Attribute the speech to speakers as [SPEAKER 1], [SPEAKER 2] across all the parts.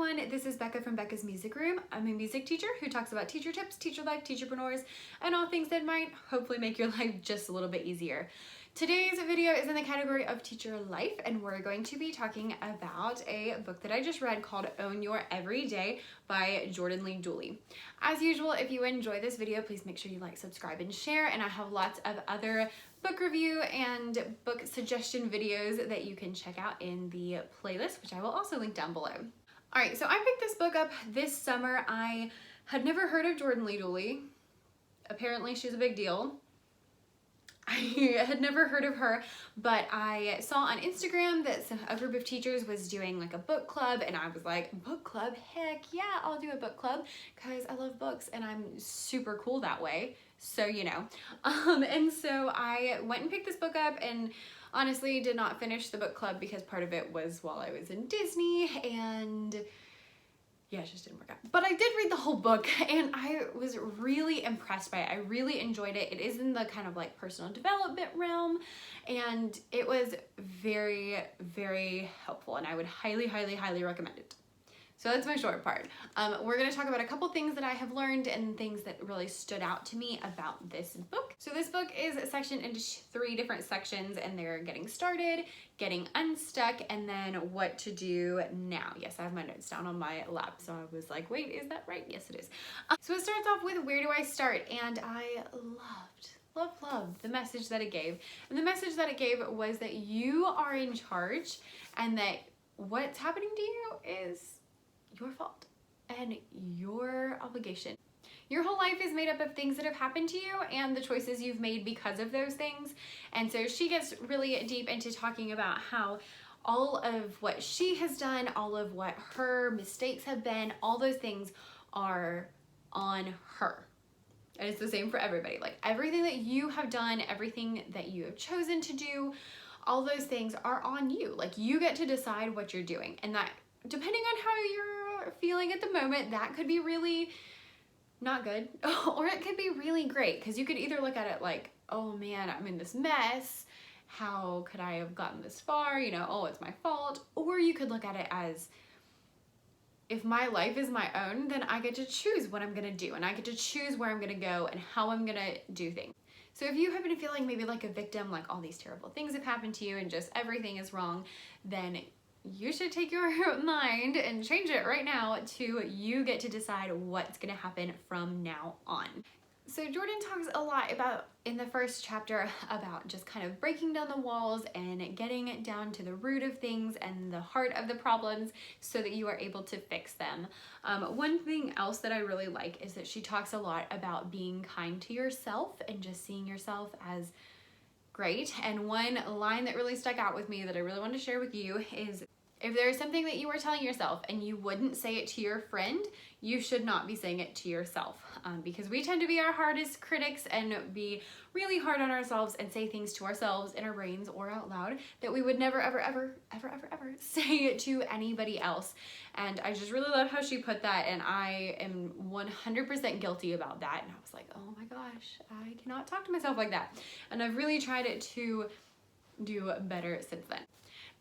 [SPEAKER 1] everyone, this is Becca from Becca's Music Room. I'm a music teacher who talks about teacher tips, teacher life, teacherpreneurs, and all things that might hopefully make your life just a little bit easier. Today's video is in the category of teacher life, and we're going to be talking about a book that I just read called Own Your Everyday by Jordan Lee Dooley. As usual, if you enjoy this video, please make sure you like, subscribe, and share, and I have lots of other book review and book suggestion videos that you can check out in the playlist, which I will also link down below. All right, so I picked this book up this summer. I had never heard of Jordan Lee Dooley. Apparently she's a big deal. I had never heard of her, but I saw on Instagram that a group of teachers was doing like a book club, and I was like, book club? Heck yeah, I'll do a book club because I love books and I'm super cool that way. So, you know. And so I went and picked this book up, and honestly did not finish the book club because part of it was while I was in Disney, and yeah, it just didn't work out. But I did read the whole book and I was really impressed by it. I really enjoyed it. It is in the kind of like personal development realm, and it was very, very helpful, and I would highly, highly, highly recommend it. So that's my short part. We're gonna talk about a couple things that I have learned and things that really stood out to me about this book. So this book is sectioned into 3 different sections, and they're getting started, getting unstuck, and then what to do now. Yes, I have my notes down on my lap, so I was like, wait, is that right? Yes, it is. So it starts off with where do I start? And I loved the message that it gave. And the message that it gave was that you are in charge, and that what's happening to you is your fault and your obligation. Your whole life is made up of things that have happened to you and the choices you've made because of those things. And so she gets really deep into talking about how all of what she has done, all of what her mistakes have been, all those things are on her. And it's the same for everybody. Like everything that you have done, everything that you have chosen to do, all those things are on you. Like you get to decide what you're doing, and that depending on how you're feeling at the moment, that could be really not good or it could be really great, because you could either look at it like, oh man, I'm in this mess, how could I have gotten this far, you know, oh, it's my fault. Or you could look at it as, if my life is my own, then I get to choose what I'm gonna do, and I get to choose where I'm gonna go and how I'm gonna do things. So if you have been feeling maybe like a victim, like all these terrible things have happened to you and just everything is wrong, then you should take your mind and change it right now to you get to decide what's gonna happen from now on. So Jordan talks a lot about, in the first chapter, about just kind of breaking down the walls and getting down to the root of things and the heart of the problems so that you are able to fix them. One thing else that I really like is that she talks a lot about being kind to yourself and just seeing yourself as great. And one line that really stuck out with me that I really want to share with you is, if there is something that you are telling yourself and you wouldn't say it to your friend, you should not be saying it to yourself, because we tend to be our hardest critics and be really hard on ourselves and say things to ourselves in our brains or out loud that we would never, ever, ever, ever, ever, ever say it to anybody else. And I just really love how she put that, and I am 100% guilty about that. And I was like, oh my gosh, I cannot talk to myself like that. And I've really tried to do better since then.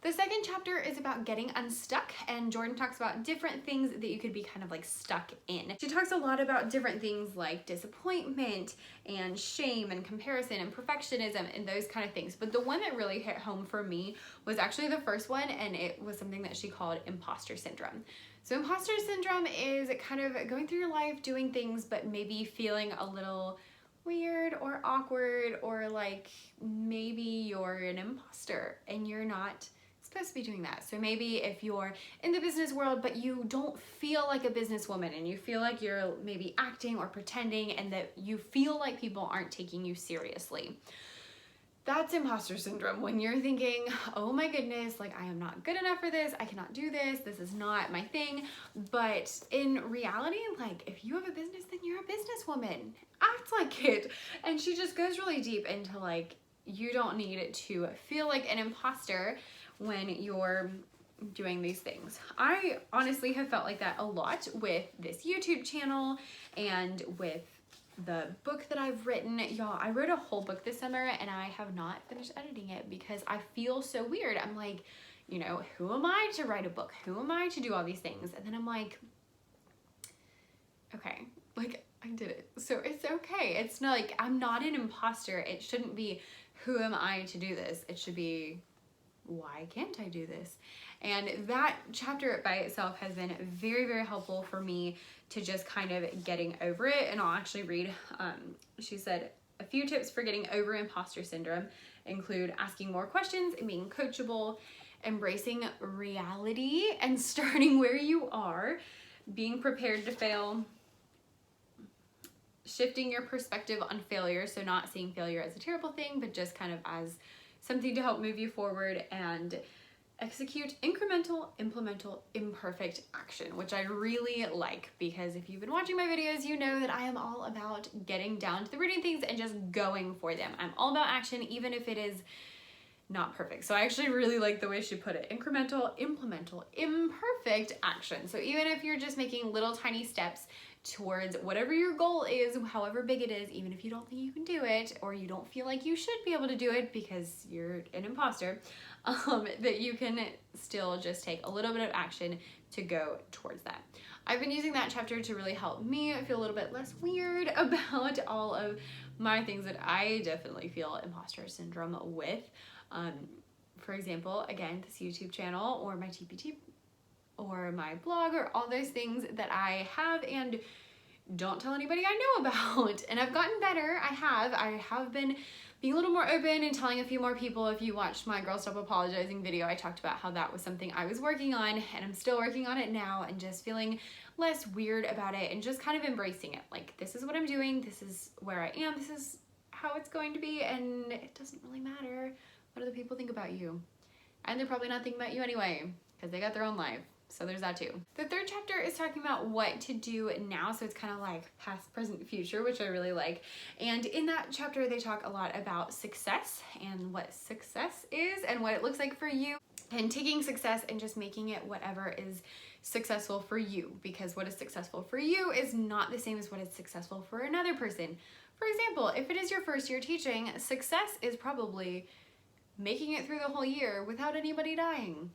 [SPEAKER 1] The second chapter is about getting unstuck, and Jordan talks about different things that you could be kind of like stuck in. She talks a lot about different things like disappointment and shame and comparison and perfectionism and those kind of things. But the one that really hit home for me was actually the first one, and it was something that she called imposter syndrome. So imposter syndrome is kind of going through your life doing things but maybe feeling a little weird or awkward, or like maybe you're an imposter and you're not supposed to be doing that. So maybe if you're in the business world but you don't feel like a businesswoman and you feel like you're maybe acting or pretending, and that you feel like people aren't taking you seriously. That's imposter syndrome, when you're thinking, oh my goodness, like I am not good enough for this, I cannot do this, this is not my thing. But in reality, like if you have a business, then you're a businesswoman. Act like it. And she just goes really deep into like, you don't need to feel like an imposter when you're doing these things. I honestly have felt like that a lot with this YouTube channel and with the book that I've written. Y'all, I wrote a whole book this summer and I have not finished editing it because I feel so weird. I'm like, you know, who am I to write a book? Who am I to do all these things? And then I'm like, okay, like I did it. So it's okay. It's not like, I'm not an imposter. It shouldn't be, who am I to do this? It should be, why can't I do this? And that chapter by itself has been very, very helpful for me to just kind of getting over it. And I'll actually read, she said, a few tips for getting over imposter syndrome include asking more questions and being coachable, embracing reality and starting where you are, being prepared to fail, shifting your perspective on failure, so not seeing failure as a terrible thing, but just kind of as something to help move you forward, and execute incremental, implemental, imperfect action, which I really like, because if you've been watching my videos, you know that I am all about getting down to the rooting things and just going for them. I'm all about action, even if it is not perfect. So I actually really like the way she put it. Incremental, implemental, imperfect action. So even if you're just making little tiny steps towards whatever your goal is, however big it is, even if you don't think you can do it, or you don't feel like you should be able to do it because you're an imposter, that you can still just take a little bit of action to go towards that. I've been using that chapter to really help me feel a little bit less weird about all of my things that I definitely feel imposter syndrome with. For example, again, this YouTube channel or my TPT or my blog or all those things that I have and don't tell anybody I know about. And I've gotten better. I have been being a little more open and telling a few more people. If you watched my Girl Stop Apologizing video, I talked about how that was something I was working on, and I'm still working on it now, and just feeling less weird about it and just kind of embracing it. Like, this is what I'm doing, this is where I am, this is how it's going to be, and it doesn't really matter what other people think about you. And they're probably not thinking about you anyway, because they got their own life. So there's that too. The third chapter is talking about what to do now. So it's kind of like past, present, future, which I really like. And in that chapter, they talk a lot about success and what success is and what it looks like for you, and taking success and just making it whatever is successful for you, because what is successful for you is not the same as what is successful for another person. For example, if it is your first year teaching, success is probably making it through the whole year without anybody dying.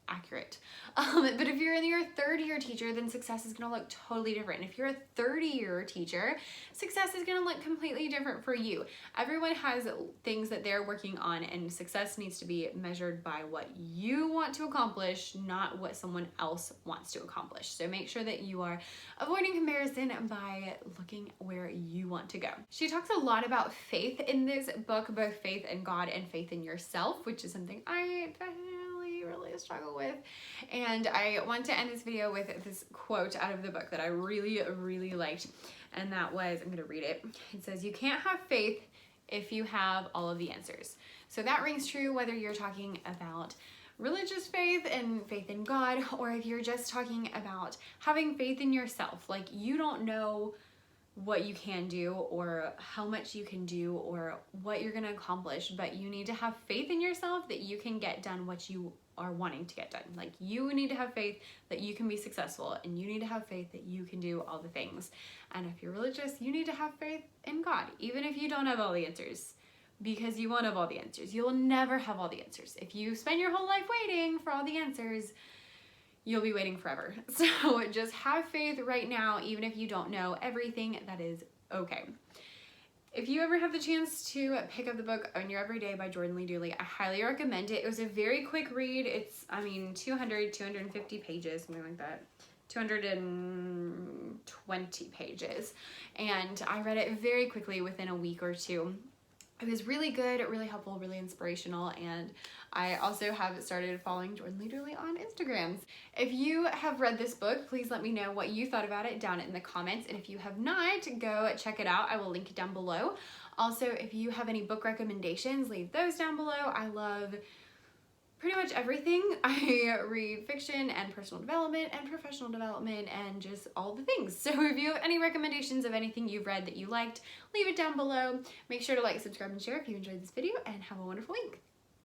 [SPEAKER 1] Accurate. But if you're in your third year teacher, then success is going to look totally different. And if you're a 30-year teacher, success is going to look completely different for you. Everyone has things that they're working on, and success needs to be measured by what you want to accomplish, not what someone else wants to accomplish. So make sure that you are avoiding comparison by looking where you want to go. She talks a lot about faith in this book, both faith in God and faith in yourself, which is something I really struggle with. And I want to end this video with this quote out of the book that I really liked, and that was, I'm gonna read it. It says, "You can't have faith if you have all of the answers." So that rings true whether you're talking about religious faith and faith in God, or if you're just talking about having faith in yourself. Like, you don't know what you can do or how much you can do or what you're going to accomplish, but you need to have faith in yourself that you can get done what you are wanting to get done. Like, you need to have faith that you can be successful, and you need to have faith that you can do all the things. And if you're religious, you need to have faith in God, even if you don't have all the answers, because you won't have all the answers. You'll never have all the answers. If you spend your whole life waiting for all the answers, you'll be waiting forever. So just have faith right now, even if you don't know everything. That is okay. If you ever have the chance to pick up the book Own Your Everyday by Jordan Lee Dooley, I highly recommend it. It was a very quick read. It's, 250 pages, something like that. 220 pages. And I read it very quickly within a week or two. It was really good, really helpful, really inspirational, and I also have started following Jordan Lee Dooley on Instagram. If you have read this book, please let me know what you thought about it down in the comments, and if you have not, go check it out. I will link it down below. Also, if you have any book recommendations, leave those down below. I love pretty much everything. I read fiction and personal development and professional development and just all the things. So if you have any recommendations of anything you've read that you liked, leave it down below. Make sure to like, subscribe, and share if you enjoyed this video, and have a wonderful week.